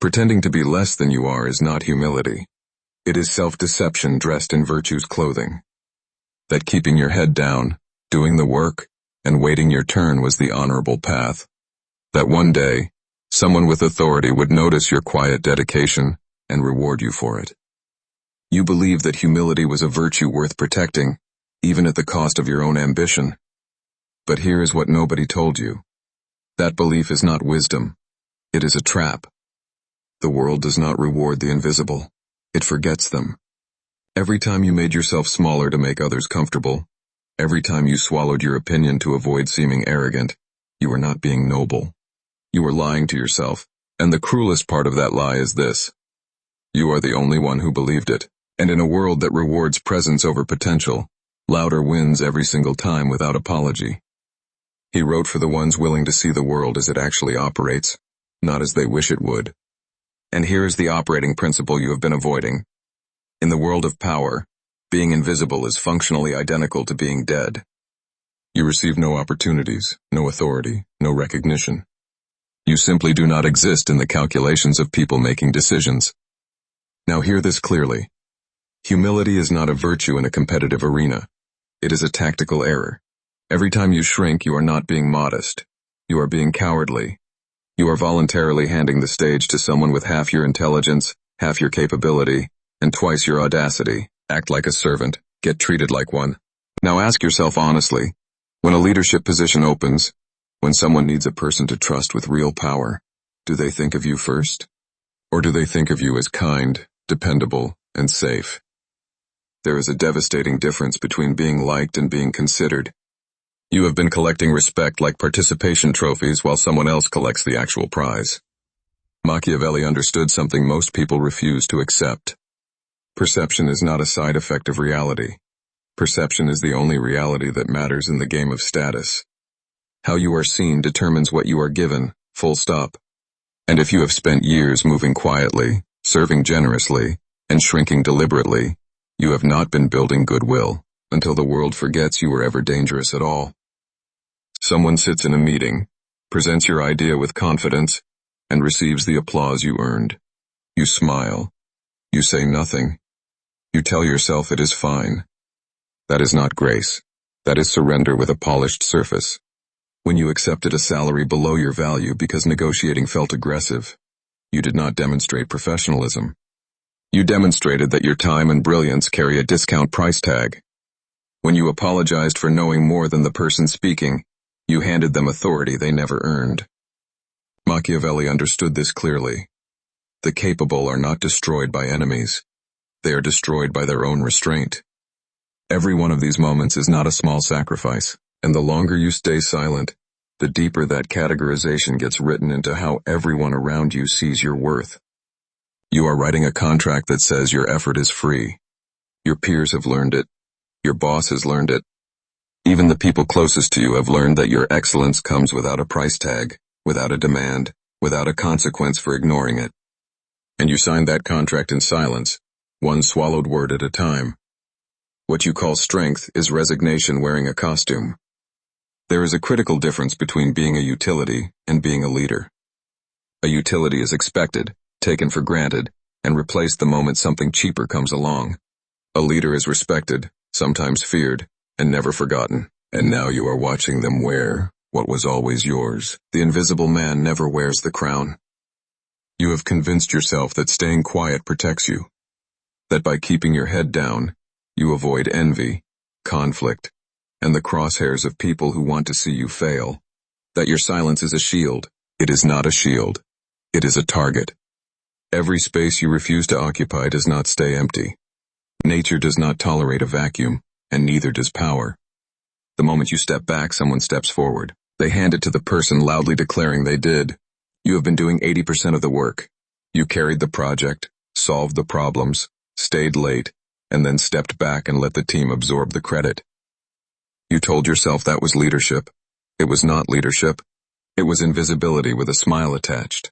Pretending to be less than you are is not humility. It is self-deception dressed in virtue's clothing. That keeping your head down, doing the work, and waiting your turn was the honorable path. That one day, someone with authority would notice your quiet dedication and reward you for it. You believed that humility was a virtue worth protecting, even at the cost of your own ambition. But here is what nobody told you. That belief is not wisdom. It is a trap. The world does not reward the invisible. It forgets them. Every time you made yourself smaller to make others comfortable, every time you swallowed your opinion to avoid seeming arrogant, you were not being noble. You were lying to yourself, and the cruelest part of that lie is this. You are the only one who believed it, and in a world that rewards presence over potential, louder wins every single time without apology. He wrote for the ones willing to see the world as it actually operates, not as they wish it would. And here is the operating principle you have been avoiding. In the world of power, being invisible is functionally identical to being dead. You receive no opportunities, no authority, no recognition. You simply do not exist in the calculations of people making decisions. Now hear this clearly. Humility is not a virtue in a competitive arena. It is a tactical error. Every time you shrink, you are not being modest. You are being cowardly. You are voluntarily handing the stage to someone with half your intelligence, half your capability, and twice your audacity. Act like a servant. Get treated like one. Now ask yourself honestly, when a leadership position opens, when someone needs a person to trust with real power, do they think of you first? Or do they think of you as kind, dependable, and safe? There is a devastating difference between being liked and being considered. You have been collecting respect like participation trophies while someone else collects the actual prize. Machiavelli understood something most people refuse to accept. Perception is not a side effect of reality. Perception is the only reality that matters in the game of status. How you are seen determines what you are given, full stop. And if you have spent years moving quietly, serving generously, and shrinking deliberately, you have not been building goodwill until the world forgets you were ever dangerous at all. Someone sits in a meeting, presents your idea with confidence, and receives the applause you earned. You smile. You say nothing. You tell yourself it is fine. That is not grace. That is surrender with a polished surface. When you accepted a salary below your value because negotiating felt aggressive, you did not demonstrate professionalism. You demonstrated that your time and brilliance carry a discount price tag. When you apologized for knowing more than the person speaking, you handed them authority they never earned. Machiavelli understood this clearly. The capable are not destroyed by enemies. They are destroyed by their own restraint. Every one of these moments is not a small sacrifice, and the longer you stay silent, the deeper that categorization gets written into how everyone around you sees your worth. You are writing a contract that says your effort is free. Your peers have learned it. Your boss has learned it. Even the people closest to you have learned that your excellence comes without a price tag, without a demand, without a consequence for ignoring it. And you signed that contract in silence, one swallowed word at a time. What you call strength is resignation wearing a costume. There is a critical difference between being a utility and being a leader. A utility is expected, taken for granted, and replaced the moment something cheaper comes along. A leader is respected, sometimes feared, and never forgotten. And now you are watching them wear what was always yours. The invisible man never wears the crown. You have convinced yourself that staying quiet protects you. That by keeping your head down, you avoid envy, conflict, and the crosshairs of people who want to see you fail. That your silence is a shield. It is not a shield. It is a target. Every space you refuse to occupy does not stay empty. Nature does not tolerate a vacuum, and neither does power. The moment you step back, someone steps forward. They hand it to the person loudly declaring they did. You have been doing 80% of the work. You carried the project, solved the problems, stayed late, and then stepped back and let the team absorb the credit. You told yourself that was leadership. It was not leadership. It was invisibility with a smile attached.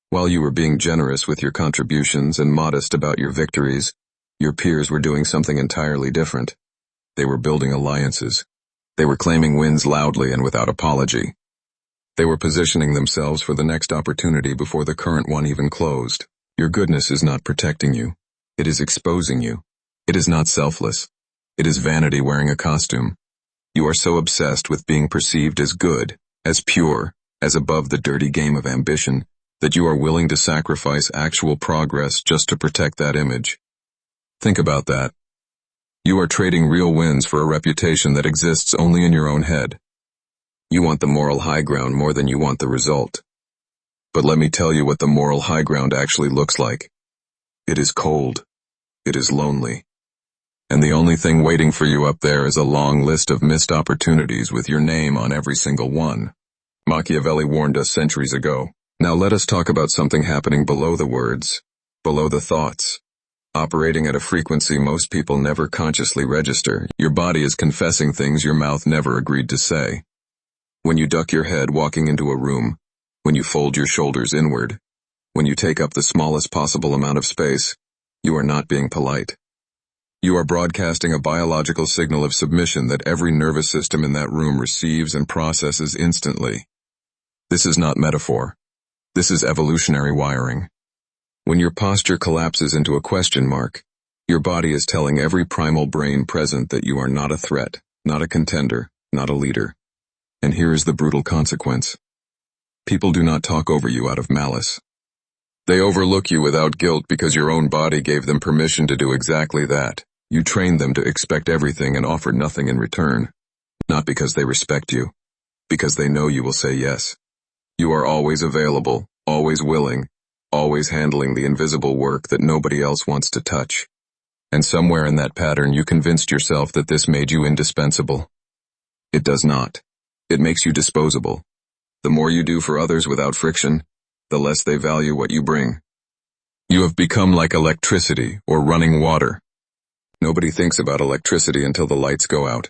While you were being generous with your contributions and modest about your victories, your peers were doing something entirely different. They were building alliances. They were claiming wins loudly and without apology. They were positioning themselves for the next opportunity before the current one even closed. Your goodness is not protecting you. It is exposing you. It is not selfless. It is vanity wearing a costume. You are so obsessed with being perceived as good, as pure, as above the dirty game of ambition, that you are willing to sacrifice actual progress just to protect that image. Think about that. You are trading real wins for a reputation that exists only in your own head. You want the moral high ground more than you want the result. But let me tell you what the moral high ground actually looks like. It is cold. It is lonely. And the only thing waiting for you up there is a long list of missed opportunities with your name on every single one. Machiavelli warned us centuries ago. Now let us talk about something happening below the words, below the thoughts. Operating at a frequency most people never consciously register, your body is confessing things your mouth never agreed to say. When you duck your head walking into a room, when you fold your shoulders inward, when you take up the smallest possible amount of space, you are not being polite. You are broadcasting a biological signal of submission that every nervous system in that room receives and processes instantly. This is not metaphor. This is evolutionary wiring. When your posture collapses into a question mark, your body is telling every primal brain present that you are not a threat, not a contender, not a leader. And here is the brutal consequence. People do not talk over you out of malice. They overlook you without guilt because your own body gave them permission to do exactly that. You trained them to expect everything and offer nothing in return. Not because they respect you, because they know you will say yes. You are always available, always willing, always handling the invisible work that nobody else wants to touch. And somewhere in that pattern you convinced yourself that this made you indispensable. It does not. It makes you disposable. The more you do for others without friction, the less they value what you bring. You have become like electricity or running water. Nobody thinks about electricity until the lights go out.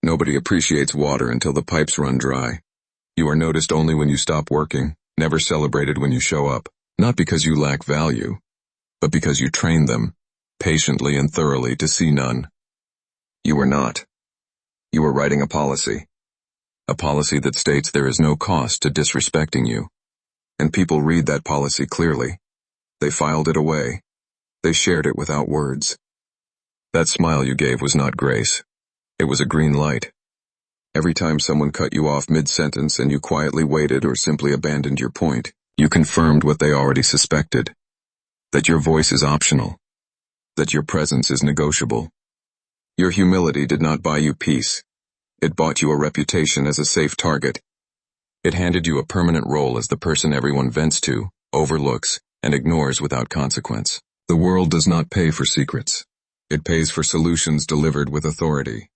Nobody appreciates water until the pipes run dry. You are noticed only when you stop working, never celebrated when you show up, not because you lack value, but because you train them, patiently and thoroughly, to see none. You are not. You are writing a policy. A policy that states there is no cost to disrespecting you. And people read that policy clearly. They filed it away. They shared it without words. That smile you gave was not grace. It was a green light. Every time someone cut you off mid-sentence and you quietly waited or simply abandoned your point, you confirmed what they already suspected. That your voice is optional. That your presence is negotiable. Your humility did not buy you peace. It bought you a reputation as a safe target. It handed you a permanent role as the person everyone vents to, overlooks, and ignores without consequence. The world does not pay for secrets. It pays for solutions delivered with authority.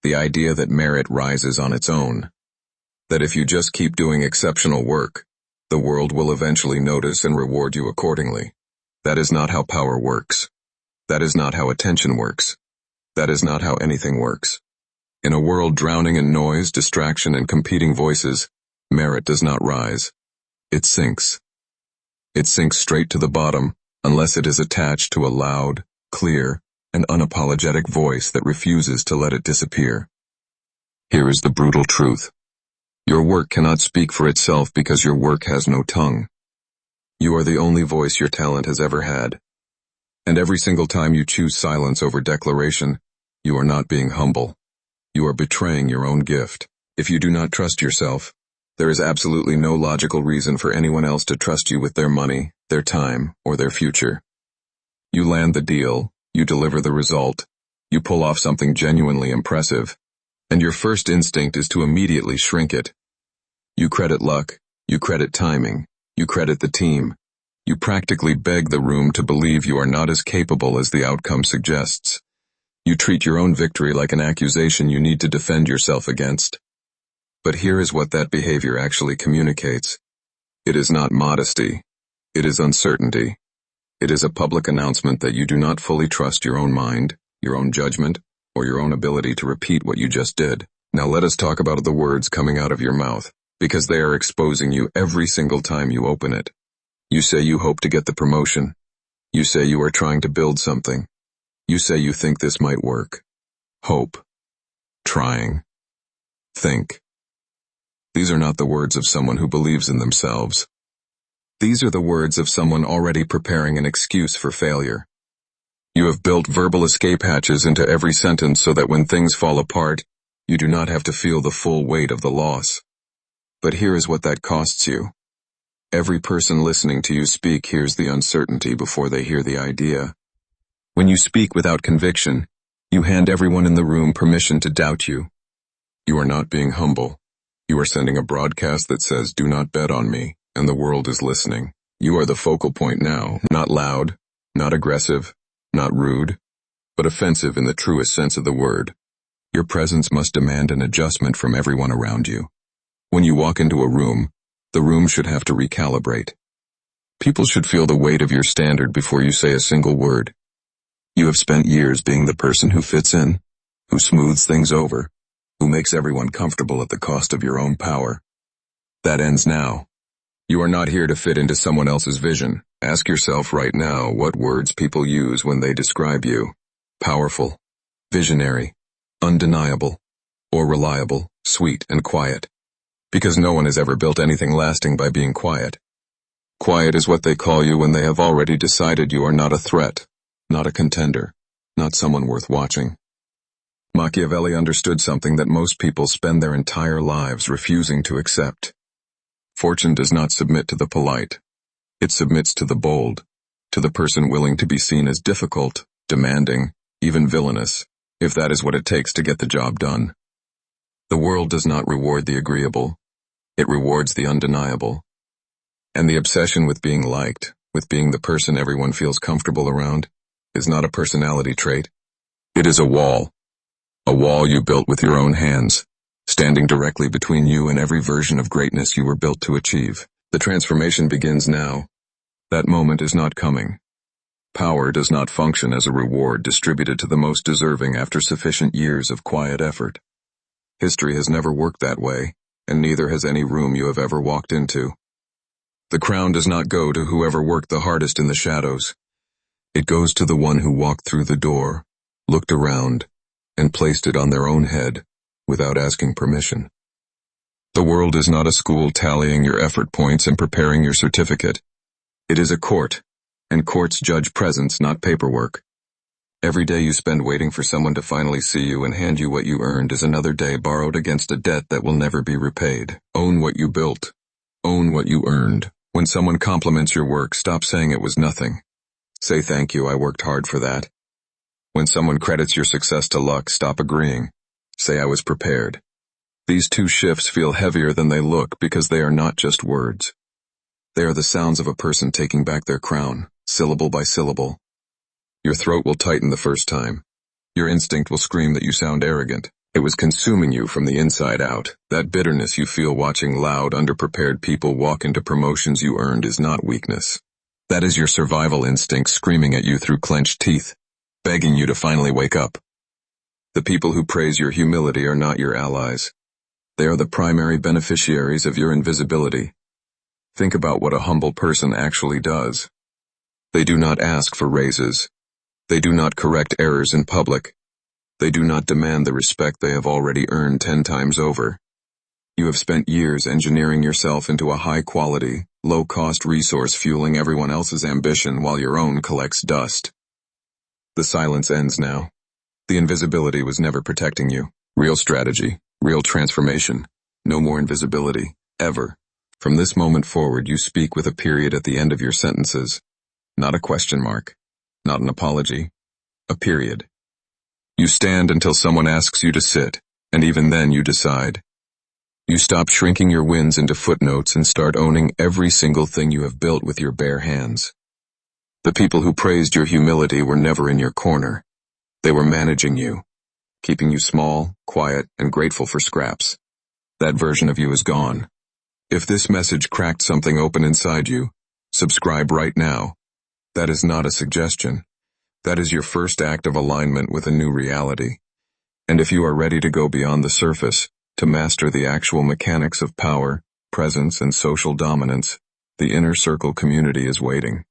The idea that merit rises on its own. That if you just keep doing exceptional work, the world will eventually notice and reward you accordingly. That is not how power works. That is not how attention works. That is not how anything works. In a world drowning in noise, distraction, and competing voices, merit does not rise. It sinks. It sinks straight to the bottom, unless it is attached to a loud, clear, and unapologetic voice that refuses to let it disappear. Here is the brutal truth. Your work cannot speak for itself because your work has no tongue. You are the only voice your talent has ever had. And every single time you choose silence over declaration, you are not being humble. You are betraying your own gift. If you do not trust yourself, there is absolutely no logical reason for anyone else to trust you with their money, their time, or their future. You land the deal, you deliver the result, you pull off something genuinely impressive, and your first instinct is to immediately shrink it. You credit luck, you credit timing, you credit the team. You practically beg the room to believe you are not as capable as the outcome suggests. You treat your own victory like an accusation you need to defend yourself against. But here is what that behavior actually communicates. It is not modesty. It is uncertainty. It is a public announcement that you do not fully trust your own mind, your own judgment, or your own ability to repeat what you just did. Now let us talk about the words coming out of your mouth, because they are exposing you every single time you open it. You say you hope to get the promotion. You say you are trying to build something. You say you think this might work. Hope. Trying. Think. These are not the words of someone who believes in themselves. These are the words of someone already preparing an excuse for failure. You have built verbal escape hatches into every sentence so that when things fall apart, you do not have to feel the full weight of the loss. But here is what that costs you. Every person listening to you speak hears the uncertainty before they hear the idea. When you speak without conviction, you hand everyone in the room permission to doubt you. You are not being humble. You are sending a broadcast that says, "Do not bet on me," and the world is listening. You are the focal point now, not loud, not aggressive, not rude, but offensive in the truest sense of the word. Your presence must demand an adjustment from everyone around you. When you walk into a room, the room should have to recalibrate. People should feel the weight of your standard before you say a single word. You have spent years being the person who fits in, who smooths things over, who makes everyone comfortable at the cost of your own power. That ends now. You are not here to fit into someone else's vision. Ask yourself right now what words people use when they describe you. Powerful, visionary, undeniable, or reliable, sweet and quiet. Because no one has ever built anything lasting by being quiet. Quiet is what they call you when they have already decided you are not a threat, not a contender, not someone worth watching. Machiavelli understood something that most people spend their entire lives refusing to accept. Fortune does not submit to the polite. It submits to the bold, to the person willing to be seen as difficult, demanding, even villainous, if that is what it takes to get the job done. The world does not reward the agreeable. It rewards the undeniable. And the obsession with being liked, with being the person everyone feels comfortable around, is not a personality trait. It is a wall you built with your own hands, standing directly between you and every version of greatness you were built to achieve. The transformation begins now. That moment is not coming. Power does not function as a reward distributed to the most deserving after sufficient years of quiet effort. History has never worked that way, and neither has any room you have ever walked into. The crown does not go to whoever worked the hardest in the shadows. It goes to the one who walked through the door, looked around, and placed it on their own head, without asking permission. The world is not a school tallying your effort points and preparing your certificate. It is a court, and courts judge presence, not paperwork. Every day you spend waiting for someone to finally see you and hand you what you earned is another day borrowed against a debt that will never be repaid. Own what you built. Own what you earned. When someone compliments your work, stop saying it was nothing. Say thank you, I worked hard for that. When someone credits your success to luck, stop agreeing. Say I was prepared. These two shifts feel heavier than they look because they are not just words. They are the sounds of a person taking back their crown, syllable by syllable. Your throat will tighten the first time. Your instinct will scream that you sound arrogant. It was consuming you from the inside out. That bitterness you feel watching loud, underprepared people walk into promotions you earned is not weakness. That is your survival instinct screaming at you through clenched teeth, begging you to finally wake up. The people who praise your humility are not your allies. They are the primary beneficiaries of your invisibility. Think about what a humble person actually does. They do not ask for raises. They do not correct errors in public. They do not demand the respect they have already earned 10 times over. You have spent years engineering yourself into a high-quality, low-cost resource fueling everyone else's ambition while your own collects dust. The silence ends now. The invisibility was never protecting you. Real strategy, real transformation. No more invisibility, ever. From this moment forward, you speak with a period at the end of your sentences. Not a question mark. Not an apology. A period. You stand until someone asks you to sit, and even then you decide. You stop shrinking your wins into footnotes and start owning every single thing you have built with your bare hands. The people who praised your humility were never in your corner. They were managing you, keeping you small, quiet, and grateful for scraps. That version of you is gone. If this message cracked something open inside you, subscribe right now. That is not a suggestion. That is your first act of alignment with a new reality. And if you are ready to go beyond the surface, to master the actual mechanics of power, presence, and social dominance, the Inner Circle community is waiting.